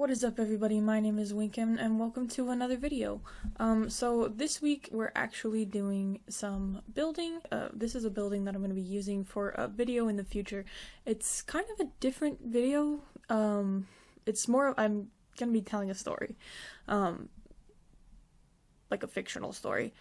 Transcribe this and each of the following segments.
What is up, everybody? My name is Winkham and welcome to another video. So this week we're actually doing some building. This is a building that I'm going to be using for a video in the future. It's kind of a different video. It's more, I'm going to be telling a story. Like a fictional story.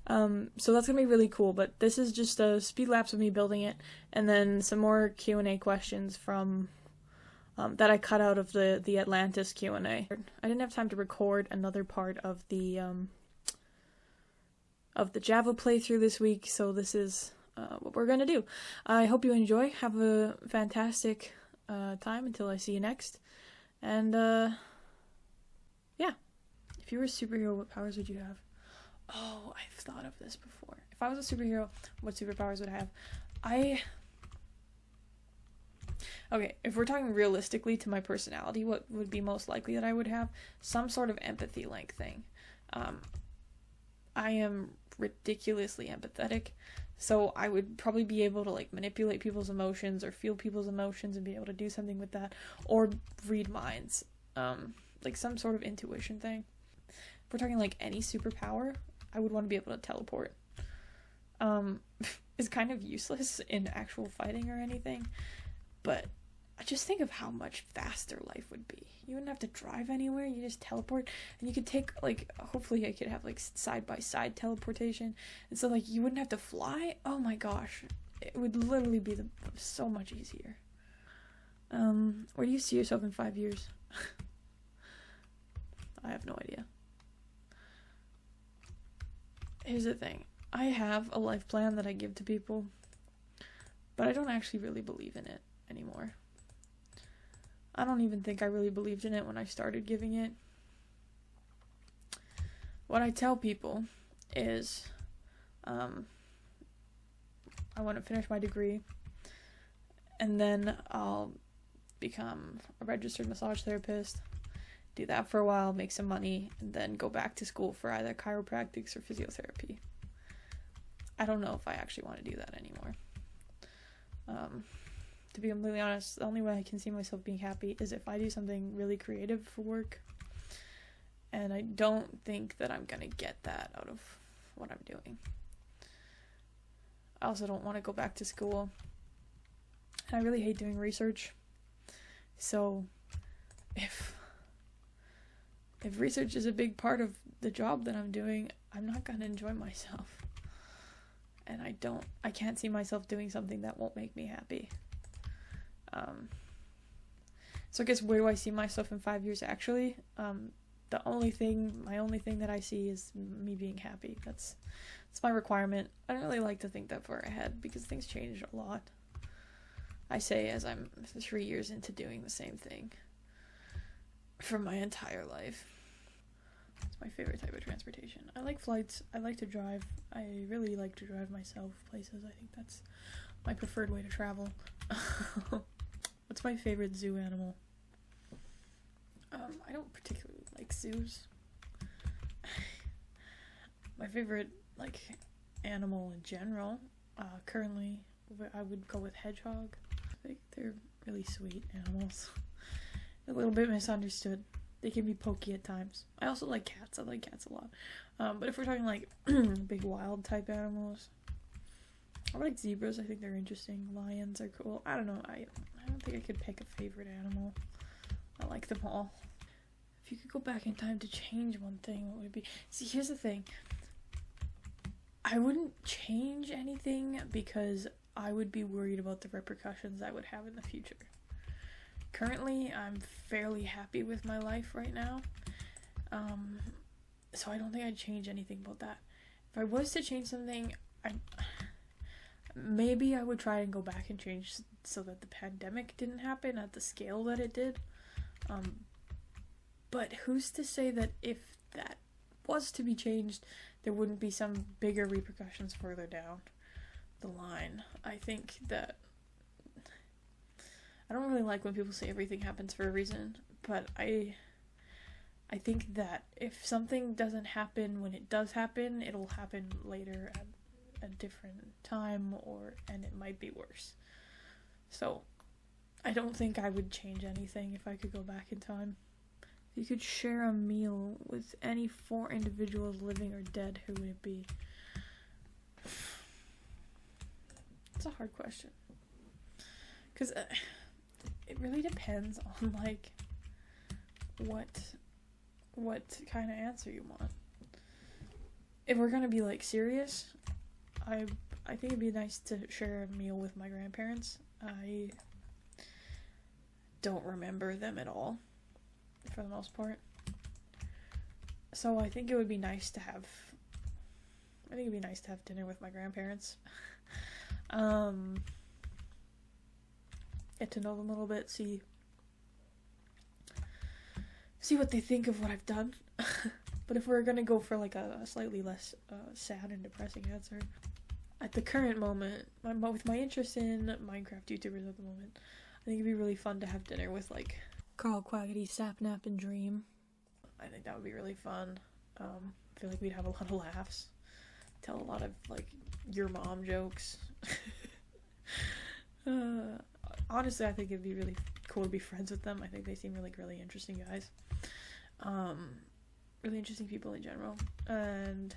So that's gonna be really cool, but this is just a speed lapse of me building it, and then some more Q&A questions from that I cut out of the Atlantis Q&A. I didn't have time to record another part of the Java playthrough this week, so this is what we're gonna do. I hope you enjoy. Have a fantastic time until I see you next, and yeah. If you were a superhero, what powers would you have? Oh, I've thought of this before. If I was a superhero, what superpowers would I have? Okay, if we're talking realistically to my personality, what would be most likely that I would have? Some sort of empathy link thing. I am ridiculously empathetic, so I would probably be able to like manipulate people's emotions or feel people's emotions and be able to do something with that, or read minds. Like some sort of intuition thing. If we're talking like any superpower, I would want to be able to teleport. It's kind of useless in actual fighting or anything, but I just think of how much faster life would be. You wouldn't have to drive anywhere, you just teleport, and you could take, like, hopefully I could have, like, side-by-side teleportation, and so, like, you wouldn't have to fly? Oh my gosh, it would literally be so much easier. Where do you see yourself in 5 years? I have no idea. Here's the thing. I have a life plan that I give to people, but I don't actually really believe in it anymore. I don't even think I really believed in it when I started giving it. What I tell people is, I want to finish my degree, and then I'll become a registered massage therapist, do that for a while, make some money, and then go back to school for either chiropractics or physiotherapy. I don't know if I actually want to do that anymore. To be completely honest, the only way I can see myself being happy is if I do something really creative for work, and I don't think that I'm gonna get that out of what I'm doing. I also don't want to go back to school, and I really hate doing research, so if research is a big part of the job that I'm doing, I'm not gonna enjoy myself. And I can't see myself doing something that won't make me happy. So I guess where do I see myself in 5 years actually? My only thing that I see is me being happy. That's my requirement. I don't really like to think that far ahead because things change a lot. I say as I'm 3 years into doing the same thing for my entire life. It's my favorite type of transportation. I like flights. I like to drive. I really like to drive myself places. I think that's my preferred way to travel. What's my favorite zoo animal? I don't particularly like zoos. My favorite, like, animal in general, currently, I would go with hedgehog. They're really sweet animals. A little bit misunderstood. They can be pokey at times. I also like cats. I like cats a lot. But if we're talking like big wild type animals, I like zebras. I think they're interesting. Lions are cool. I don't know. I don't think I could pick a favorite animal. I like them all. If you could go back in time to change one thing, what would it be? See, here's the thing. I wouldn't change anything because I would be worried about the repercussions I would have in the future. Currently, I'm fairly happy with my life right now, so I don't think I'd change anything about that. If I was to change something, maybe I would try and go back and change so that the pandemic didn't happen at the scale that it did, but who's to say that if that was to be changed, there wouldn't be some bigger repercussions further down the line. I think that I don't really like when people say everything happens for a reason, but I think that if something doesn't happen when it does happen, it'll happen later at a different time, and it might be worse. So I don't think I would change anything if I could go back in time. If you could share a meal with any 4 individuals, living or dead, who would it be? It's a hard question. Because it really depends on, like, what kind of answer you want. If we're gonna be, like, serious, I think it'd be nice to share a meal with my grandparents. I don't remember them at all, for the most part. So I think it would be nice to have dinner with my grandparents. Get to know them a little bit, see what they think of what I've done. But if we're gonna go for like a slightly less sad and depressing answer, at the current moment, with my interest in Minecraft YouTubers at the moment, I think it'd be really fun to have dinner with like Carl, Quaggity, Sapnap, and Dream. I think that would be really fun. I feel like we'd have a lot of laughs, tell a lot of like your mom jokes. Honestly, I think it'd be really cool to be friends with them. I think they seem like really interesting guys. Really interesting people in general, and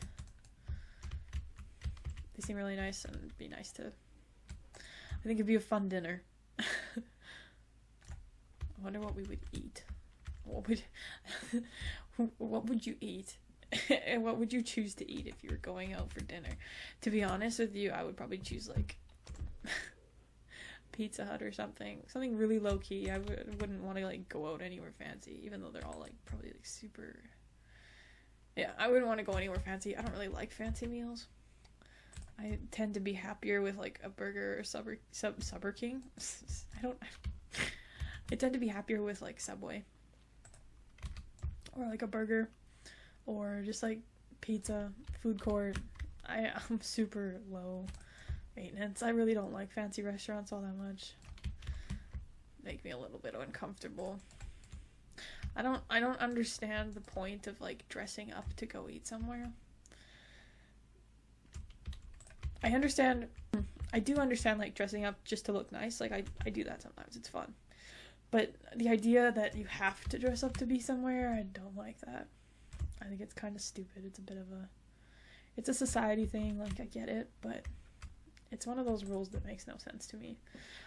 they seem really nice, and it'd be nice to, I think it'd be a fun dinner. I wonder what we would eat. What would you eat? And what would you choose to eat if you were going out for dinner? To be honest with you, I would probably choose like Pizza Hut or something really low key. I wouldn't want to like go out anywhere fancy, even though they're all like probably like super. Yeah, I wouldn't want to go anywhere fancy. I don't really like fancy meals. I tend to be happier with like a burger or Subway King. I tend to be happier with like Subway or like a burger or just like pizza, food court. I'm super low maintenance. I really don't like fancy restaurants all that much. Make me a little bit uncomfortable. I don't understand the point of like dressing up to go eat somewhere. I do understand like dressing up just to look nice. Like I do that sometimes. It's fun. But the idea that you have to dress up to be somewhere, I don't like that. I think it's kind of stupid. It's a society thing. Like I get it, but it's one of those rules that makes no sense to me.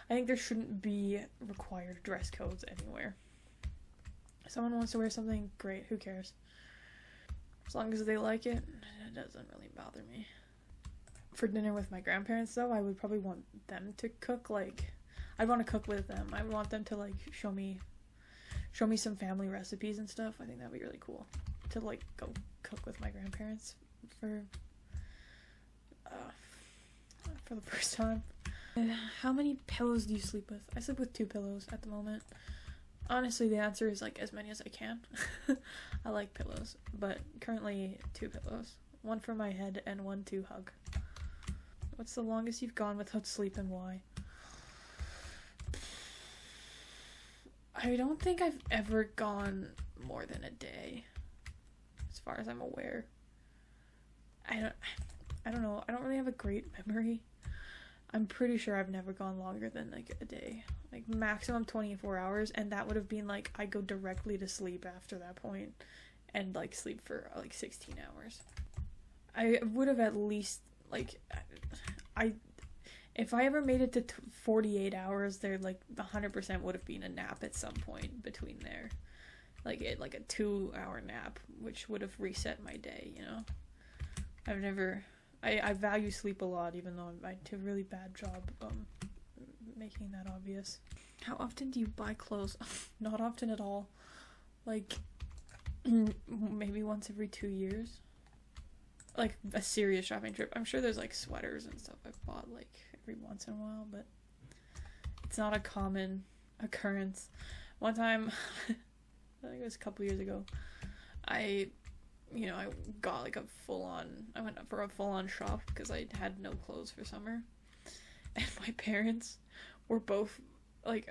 I think there shouldn't be required dress codes anywhere. If someone wants to wear something, great, who cares? As long as they like it, it doesn't really bother me. For dinner with my grandparents, though, I would probably want them to cook. Like, I'd want to cook with them. I would want them to, like, show me some family recipes and stuff. I think that'd be really cool. To, like, go cook with my grandparents for the first time. How many pillows do you sleep with? I sleep with 2 pillows at the moment. Honestly, the answer is like as many as I can. I like pillows, but currently 2 pillows. 1 for my head and 1 to hug. What's the longest you've gone without sleep and why? I don't think I've ever gone more than a day, as far as I'm aware. I don't know. I don't really have a great memory. I'm pretty sure I've never gone longer than like a day. Like maximum 24 hours, and that would have been like I go directly to sleep after that point and like sleep for like 16 hours. I would have at least like if I ever made it to 48 hours, there like 100% would have been a nap at some point between there. Like a 2-hour nap, which would have reset my day, you know. I value sleep a lot, even though I do a really bad job making that obvious. How often do you buy clothes? Not often at all. Like, maybe once every 2 years. Like, a serious shopping trip. I'm sure there's, like, sweaters and stuff I've bought, like, every once in a while, but it's not a common occurrence. One time, I think it was a couple years ago, I got like I went for a full-on shop because I had no clothes for summer. And my parents were both, like,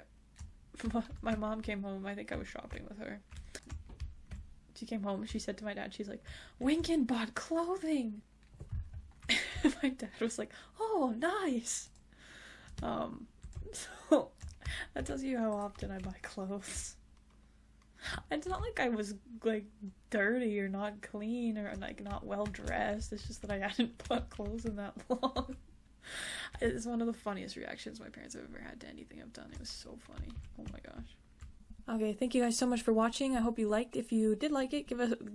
my mom came home, I think I was shopping with her. She came home, she said to my dad, she's like, Winkin bought clothing! And my dad was like, oh, nice! So, That tells you how often I buy clothes. It's not like I was, like, dirty or not clean or, like, not well dressed. It's just that I hadn't put clothes in that long. It's one of the funniest reactions my parents have ever had to anything I've done. It was so funny. Oh my gosh. Okay, thank you guys so much for watching. I hope you liked. If you did like it,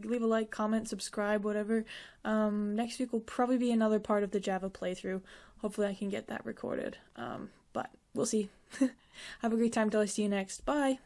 leave a like, comment, subscribe, whatever. Next week will probably be another part of the Java playthrough. Hopefully I can get that recorded. But we'll see. Have a great time till I see you next. Bye!